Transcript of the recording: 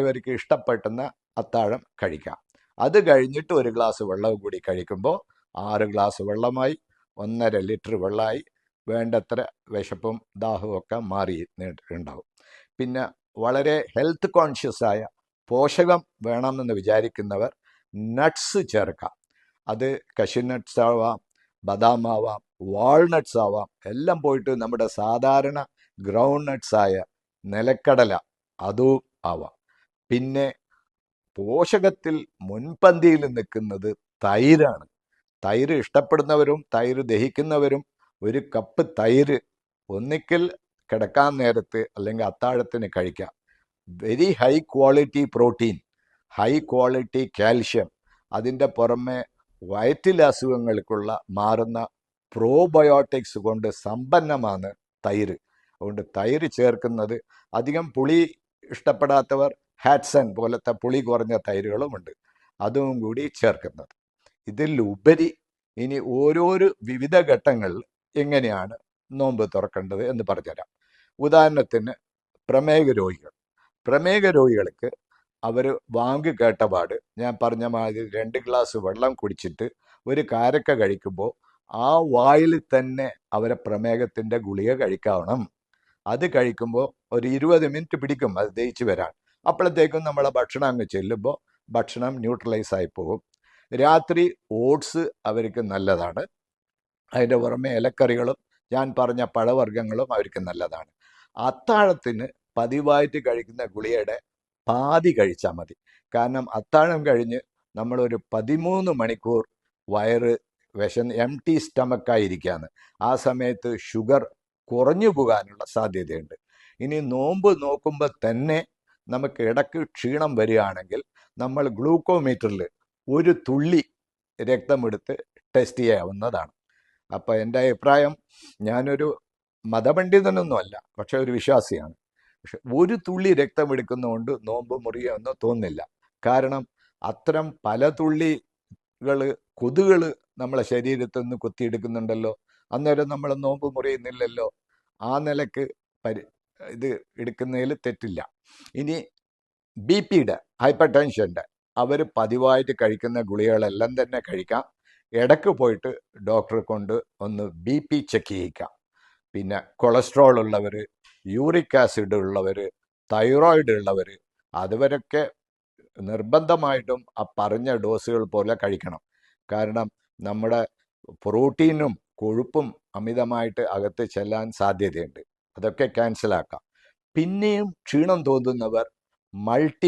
ഇവർക്ക് ഇഷ്ടപ്പെട്ടുന്ന അത്താഴം കഴിക്കാം. അത് കഴിഞ്ഞിട്ട് ഒരു ഗ്ലാസ് വെള്ളം കൂടി കഴിക്കുമ്പോൾ 6 ഗ്ലാസ് വെള്ളമായി, 1.5 ലിറ്റർ വെള്ളമായി, വേണ്ടത്ര വിശപ്പും ദാഹവും ഒക്കെ മാറി ഉണ്ടാവും. പിന്നെ വളരെ ഹെൽത്ത് കോൺഷ്യസ് ആയ പോഷകം വേണമെന്ന് വിചാരിക്കുന്നവർ നട്ട്സ് ചേർക്കാം. അത് കഷ്യൂ നട്ട്സ് ആവാം, ബദാം ആവാം, വാൾനട്ട്സ് ആവാം, എല്ലാം പോയിട്ട് നമ്മുടെ സാധാരണ ഗ്രൗണ്ട് നട്ട്സ് ആയ നിലക്കടല അതും ആവാം. പിന്നെ പോഷകത്തിൽ മുൻപന്തിയിൽ നിൽക്കുന്നത് തൈരാണ്. തൈര് ഇഷ്ടപ്പെടുന്നവരും തൈര് ദഹിക്കുന്നവരും ഒരു കപ്പ് തൈര് ഒന്നിക്കൽ കിടക്കാൻ നേരത്ത് അല്ലെങ്കിൽ അത്താഴത്തിന് കഴിക്കാം. Very high quality protein, high quality calcium, അതിൻ്റെ പുറമെ വയറ്റിലെ അസുഖങ്ങൾക്കുള്ള മാറുന്ന പ്രോബയോട്ടിക്സ് കൊണ്ട് സമ്പന്നമാണ് തൈര്. അതുകൊണ്ട് തൈര് ചേർക്കുന്നത്, അധികം പുളി ഇഷ്ടപ്പെടാത്തവർ ഹാറ്റ്സൺ പോലത്തെ പുളി കുറഞ്ഞ തൈരുകളുമുണ്ട്, അതും കൂടി ചേർക്കുന്നത്. ഇതിലുപരി ഇനി ഓരോരോ വിവിധ ഘട്ടങ്ങളിൽ എങ്ങനെയാണ് നോമ്പ് തുറക്കേണ്ടത് എന്ന് പറഞ്ഞുതരാം. ഉദാഹരണത്തിന് പ്രമേഹ രോഗികൾക്ക് അവർ വാങ്ങി കേട്ടപാട് ഞാൻ പറഞ്ഞ മാതിരി 2 ഗ്ലാസ് വെള്ളം കുടിച്ചിട്ട് ഒരു കാരക്ക കഴിക്കുമ്പോൾ ആ വായിൽ തന്നെ അവരെ പ്രമേഹത്തിൻ്റെ ഗുളിക കഴിക്കണം. അത് കഴിക്കുമ്പോൾ ഒരു 20 മിനിറ്റ് പിടിക്കും അത് ദഹിച്ച് വരാൻ. അപ്പോഴത്തേക്കും നമ്മളെ ഭക്ഷണം അങ്ങ് ചെല്ലുമ്പോൾ ഭക്ഷണം ന്യൂട്രലൈസ് ആയി പോകും. രാത്രി ഓട്സ് അവർക്ക് നല്ലതാണ്. അതിൻ്റെ പുറമെ ഇലക്കറികളും ഞാൻ പറഞ്ഞ പഴവർഗ്ഗങ്ങളും അവർക്ക് നല്ലതാണ്. അത്താഴത്തിന് പതിവായിട്ട് കഴിക്കുന്ന ഗുളികയുടെ പാതി കഴിച്ചാൽ മതി. കാരണം അത്താഴം കഴിഞ്ഞ് നമ്മളൊരു 13 മണിക്കൂർ വയറ് എം ടി സ്റ്റമക്കായിരിക്കുകയാണ്. ആ സമയത്ത് ഷുഗർ കുറഞ്ഞു പോകാനുള്ള സാധ്യതയുണ്ട്. ഇനി നോമ്പ് നോക്കുമ്പോൾ തന്നെ നമുക്ക് ഇടയ്ക്ക് ക്ഷീണം വരികയാണെങ്കിൽ നമ്മൾ ഗ്ലൂക്കോമീറ്ററിൽ ഒരു തുള്ളി രക്തമെടുത്ത് ടെസ്റ്റ് ചെയ്യാവുന്നതാണ്. അപ്പം എൻ്റെ അഭിപ്രായം, ഞാനൊരു മതപണ്ഡിതനൊന്നുമല്ല, പക്ഷെ ഒരു വിശ്വാസിയാണ്. പക്ഷെ ഒരു തുള്ളി രക്തം എടുക്കുന്നതുകൊണ്ട് നോമ്പ് മുറിയുമെന്ന് തോന്നുന്നില്ല. കാരണം അത്തരം പല കൊതുകൾ നമ്മളെ ശരീരത്തിൽ നിന്ന് കുത്തിയെടുക്കുന്നുണ്ടല്ലോ, അന്നേരം നമ്മൾ നോമ്പ് മുറിയുന്നില്ലല്ലോ. ആ നിലക്ക് ഇത് എടുക്കുന്നതിൽ തെറ്റില്ല. ഇനി BP-യുടെ, ഹൈപ്പർ ടെൻഷൻ്റെ, അവർ പതിവായിട്ട് കഴിക്കുന്ന ഗുളികകളെല്ലാം തന്നെ കഴിക്കാം. ഇടയ്ക്ക് പോയിട്ട് ഡോക്ടറെ കൊണ്ട് ഒന്ന് BP ചെക്ക് ചെയ്യിക്കാം. പിന്നെ കൊളസ്ട്രോൾ ഉള്ളവർ, യൂറിക് ആസിഡ് ഉള്ളവർ, തൈറോയിഡ് ഉള്ളവർ, അതുവരൊക്കെ നിർബന്ധമായിട്ടും ആ പറഞ്ഞ ഡോസുകൾ പോലെ കഴിക്കണം. കാരണം നമ്മുടെ പ്രോട്ടീനും കൊഴുപ്പും അമിതമായിട്ട് അകത്ത് ചെല്ലാൻ സാധ്യതയുണ്ട്. അതൊക്കെ ക്യാൻസലാക്കാം. പിന്നെയും ക്ഷീണം തോന്നുന്നവർ